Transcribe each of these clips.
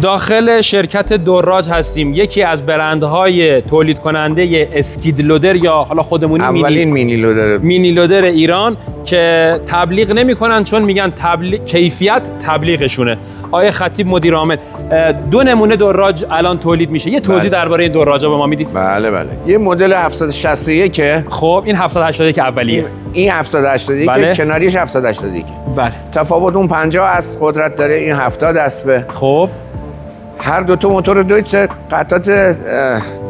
داخل شرکت دراج هستیم. یکی از برندهای تولید کننده اسکید لودر یا حالا خودمونی اولین مینی لودر ایران که تبلیغ نمی‌کنن چون میگن کیفیت تبلیغشونه. آقای خطیب مدیر عامل، 2 نمونه دراج الان تولید میشه. یه توضیح درباره این دراجا به ما میدید؟ بله. یه مدل 781 خب این 781 اولیه. این 781 بله. کناریش 781. بله. تفاوت اون 50 اسب قدرت داره، این 70 اسبه. خب هر دو تا موتور دویتس، قطعات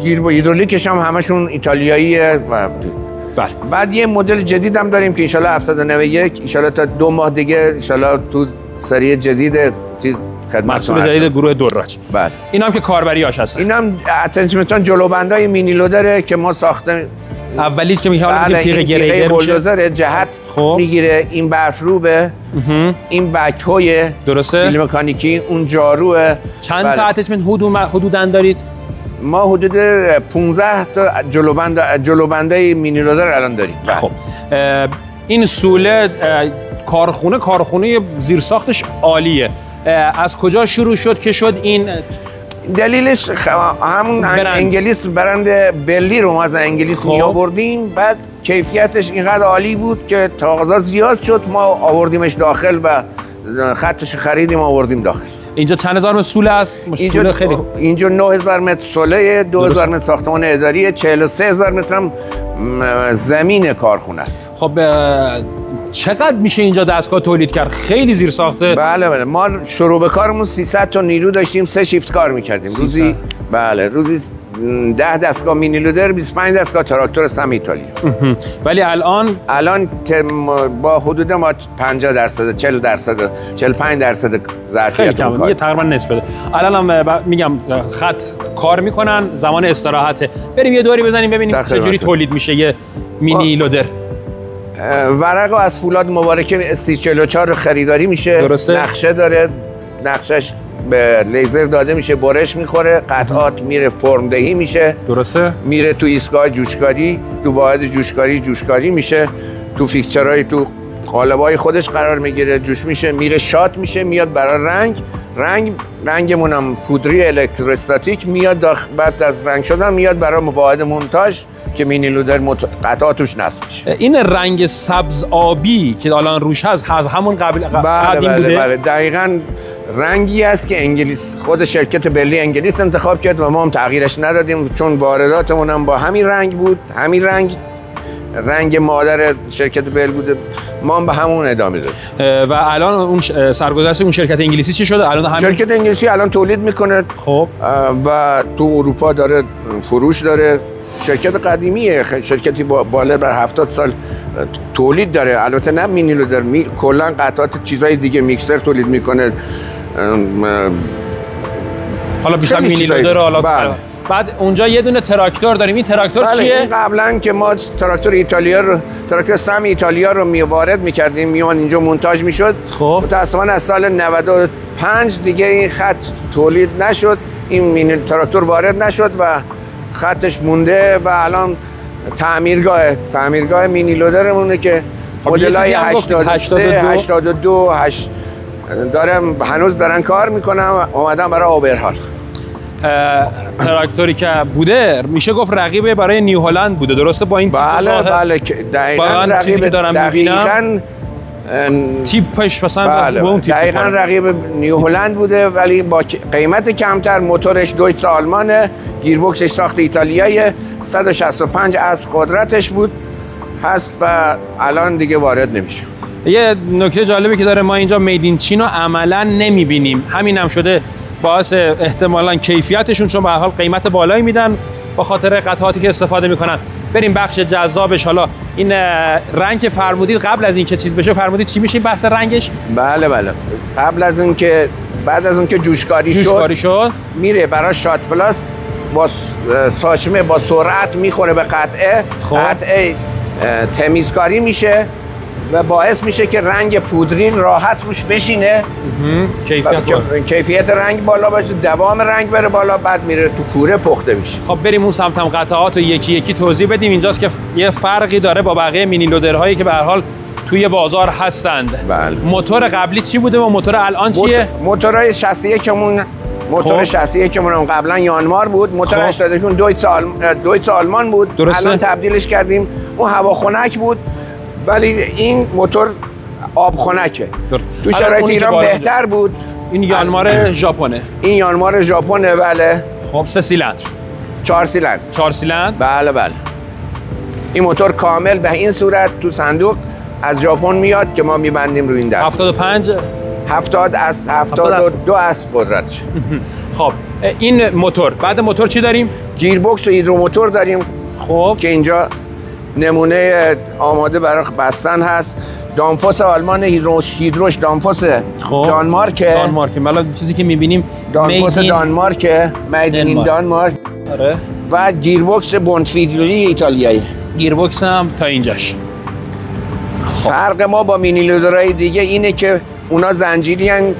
گیر با هیدرولیکش هم همشون ایتالیاییه. بله. بعد یه مدل جدید هم داریم که ان شاء الله 791 ان شاء الله تا 2 ماه دیگه ان شاء الله تو سری جدید چیز محصول جدید گروه دراج. بله. اینا هم که کاربریاش هستن. اینا هم اتنشمنتان جلوبندای مینی لودره که ما ساخته. اولی که میگه تیغ گریدر بولدوزر جهت میگیره، این برف روبه، این بک‌های درسته بیل مکانیکی، اون جاروه. چند تا اتچمنت حدوداً دارید؟ ما حدود 15 تا جلوبنده مینی لودر الان داریم. خب این سوله کارخونه زیرساختش عالیه. از کجا شروع شد که شد این؟ دلیلش همون انگلیس، برند بلی رو ما از انگلیس می آوردیم. بعد کیفیتش اینقدر عالی بود که تقاضا زیاد شد، ما آوردیمش داخل و خطش خریدیم آوردیم داخل. اینجا چند هزار متر سوله است؟ اینجا 9000 متر سوله، 2000 متر ساختمان اداریه، 43000 متر هم زمین کارخونه است. خب چقدر میشه اینجا دستگاه تولید کرد؟ خیلی زیر ساخته. بله. ما شروع به کارمون 300 تا نیرو داشتیم، 3 شیفت کار میکردیم روزی. بله، روزی 10 دستگاه مینی لودر، 25 دستگاه تراکتور سم ایتالیا. ولی الان با حدود ما 50%، 40%، 45% ظرفیت کم، یه تقریبا نصفه. الان هم میگم خط کار میکنن، زمان استراحته. بریم یه دوری بزنیم ببینیم چجوری تولید میشه یه مینی لودر. ورق از فولاد مبارکه استیج 44 خریداری میشه. درسته. نقشه داره، نقشش به لیزر داده میشه، برش میخوره، قطعات میره فرمدهی میشه. درسته. میره تو ایستگاه جوشکاری، تو واحد جوشکاری میشه، تو فیکچرهای تو قالبای خودش قرار میگیره، جوش میشه، میره شات میشه، میاد برای رنگمون هم پودری الکتروستاتیک میاد بعد از رنگ شدن میاد برای واحد مونتاژ که مینی لودر قطعاتش نصب میشه. این رنگ سبز آبی که الان روش هست همون قدیم بوده؟ بله. دقیقاً رنگی است که خود شرکت بلی انگلیس انتخاب کرد و ما هم تغییرش ندادیم چون وارداتمون هم با همین رنگ بود. همین رنگ مادر شرکت بل بوده، ما هم به همون ادامه دادیم. و الان اون سرگذشت اون شرکت انگلیسی چی شده؟ الان شرکت انگلیسی الان تولید میکنه. خب و تو اروپا داره فروش داره. شرکت قدیمیه، شرکتی بالا بر 70 سال تولید داره. البته نه مینی لودر، کلا قطعات چیزای دیگه، میکسر تولید میکنه. حالا بیشتر مینی لودر. حالا بعد اونجا یه دونه تراکتور داریم. این تراکتور چیه؟ این قبلا که ما تراکتور ایتالیا رو، تراکتور سم ایتالیا رو وارد می‌کردیم، میومد اینجا مونتاژ میشد. خب متأسفانه از سال 95 دیگه این خط تولید نشد، این مینی تراکتور وارد نشد و خطش مونده و الان تعمیرگاه مینی لودرمونه که مدل‌های 83 82 هنوز دارن کار میکنن. اومدن برای اوبرهال. تراکتوری که بوده میشه گفت رقیب برای نیو هلند بوده، درسته؟ با این بله دقیقاً رقیب دارم میبینم تیپش مثلا دقیقاً رقیب نیو هلند بوده ولی با قیمت کمتر. موتورش دویتس آلمانه، گیربکسش ساخت ایتالیایی، 165 از قدرتش بود هست و الان دیگه وارد نمیشه. یه نکته جالبی که داره، ما اینجا میدین چین رو عملا نمیبینیم. همین هم شده باعث احتمالاً کیفیتشون، چون به هر حال قیمت بالایی میدن با خاطر قطعاتی که استفاده میکنن. بریم بخش جذابش. حالا این رنگ فرمودید قبل از اینکه چیز بشه، فرمودید چی میشه این بحث رنگش؟ بله قبل از اینکه بعد از اونکه جوشکاری شد میره برای شات پلاست، با ساچمه با سرعت میخوره به قطعه. قطعه تمیزکاری میشه و باعث میشه که رنگ پودرین راحت روش بشینه، کیفیت رنگ بالا باشه، دوام رنگ بره بالا، بعد میره تو کوره پخته میشه. خب بریم اون سمت هم قطعات رو یکی یکی توضیح بدیم. اینجاست که یه فرقی داره با بقیه مینی لودرهایی که به هر حال توی بازار هستند. بله. موتور قبلی چی بوده و موتور الان چیه؟ موتورهای 61مون موتور شاسی که منم قبلا یانمار بود، موتور 81 دویتس آلمان بود. درسته. الان تبدیلش کردیم، اون هواخنک بود ولی این موتور آب خنکه. تو شرایط ایران بهتر بود. این یانمار ژاپنه. این یانمار ژاپنه بله. خب 3 سیلندر 4 سیلندر 4 سیلندر بله بله. این موتور کامل به این صورت تو صندوق از ژاپن میاد که ما میبندیم روی این دست. 75 70 از 72 اسب قدرتش. خب این موتور، بعد موتور چی داریم؟ گیربکس و هیدروموتور داریم. خب که اینجا نمونه آماده برای بستن هست. دانفوس آلمان، هیدروش دانفوس دانمارکه. حالا چیزی که میبینیم دانفوس دانمارکه، میدن این دانمارک. آره. و گیربکس بونفیدلی ایتالیایی. گیربکس هم تا اینجاش. فرق ما با مینی لودرهای دیگه اینه که اونا زنجیری ان،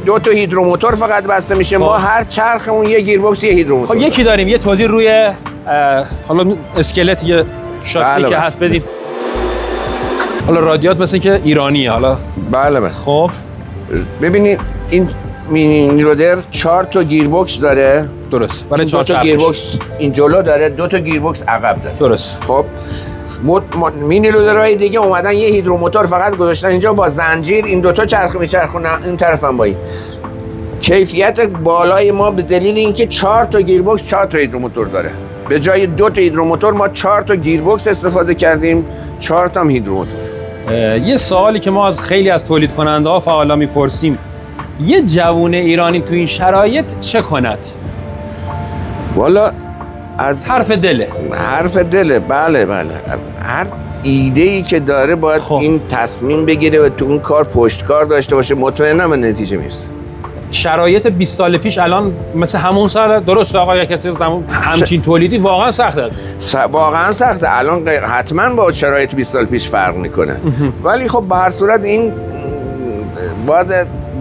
دو تا هیدروموتور فقط بسته میشه. ما هر چرخمون یه گیربکس یه هیدروموتور. خب یکی داریم، یه توضیح روی حالا اسکلت یه شاسی که هست بدیم. حالا رادیات مثل که ایرانیه. حالا بله. خب ببینید این مینی لودر 4 تا گیربکس داره. درست. برای 4 تا گیربکس این جلو داره، 2 تا گیربکس عقب داره. درست. خب مینی لودرهای دیگه اومدن یه هیدروموتور فقط گذاشتن اینجا با زنجیر، این دوتا چرخ میچرخونه این طرف هم با این. کیفیت بالای ما به دلیل اینکه 4 تا گیربکس 4 تا هیدروموتور داره. به جای 2 تا هیدروموتور ما 4 تا گیربکس استفاده کردیم، 4 تا هم هیدروموتور. یه سوالی که ما از خیلی از تولید کننده ها فعالا میپرسیم، یه جوون ایرانی تو این شرایط چه کند؟ والا از حرف دله. حرف دله. بله. هر ایده ای که داره باید این تصمیم بگیره و تو اون کار پشتکار داشته باشه، مطمئنم به نتیجه میرسه. شرایط 20 سال پیش الان مثل همون سال درست آقا کسی زمان همچین تولیدی واقعا سخته. واقعا سخته. الان حتما با شرایط 20 سال پیش فرق میکنه. ولی خب به هر صورت این باید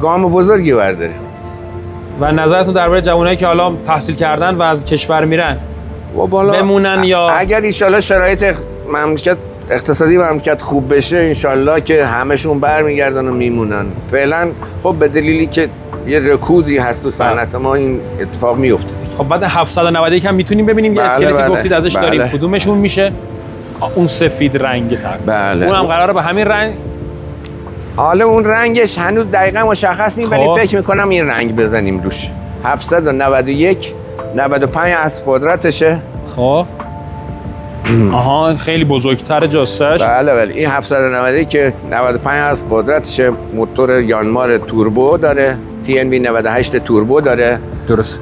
گام بزرگی برداره. و نظرتون درباره جوانایی که حالا تحصیل کردن و از کشور میرن بمونن یا اگر ان شرایط مملکت اقتصادی مملکت خوب بشه ان که همشون برمیگردن و میمونن. فعلا خب به دلیلی که یه رکودی هست تو صنعت ما این اتفاق میفته. خب بعد 791 هم میتونیم ببینیم یه اسکلتی گفتید ازش داریم. کدومشون میشه؟ اون سفید رنگ تر. اونم قراره به همین رنگ. حالا اون رنگش هنوز دقیقا مشخص نیست ولی فکر میکنم این رنگ بزنیم روش. 791 95 از قدرتشه. خب آها خیلی بزرگتر جستش. بله این 791 که 95 از قدرتشه. موتور یانمار توربو داره، TNB 98 توربو داره. درست.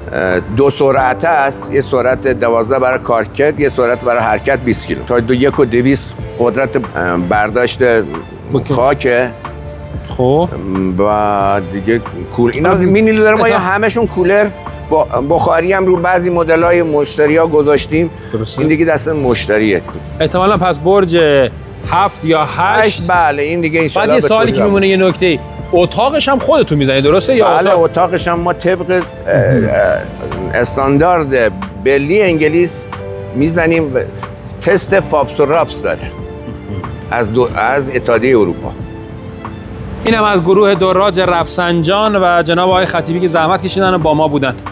2 سرعت است، یه سرعت 12 برای کارکرد، یه سرعت برای حرکت 20 کیلو. تا 200 قدرت برداشت خاکه. خب و دیگه اینا مینی لودر ما همشون کولر بخاری هم رو بعضی مدل‌های مشتری‌ها گذاشتیم. این دیگه دست مشتریه. احتمالاً پس برج 7 یا 8. بله این دیگه ان شاء الله. بعد یه سوالی که میمونه، یه نکته، اتاقش هم خودتون میزنید درسته یا بله اتاقش هم ما طبق استاندارد بلی انگلیس میزنیم. تست فابس و رابس داره از اتحادیه اروپا. اینم از گروه دراج رفسنجان و جناب آقای خطیبی که زحمت کشیدن و با ما بودن.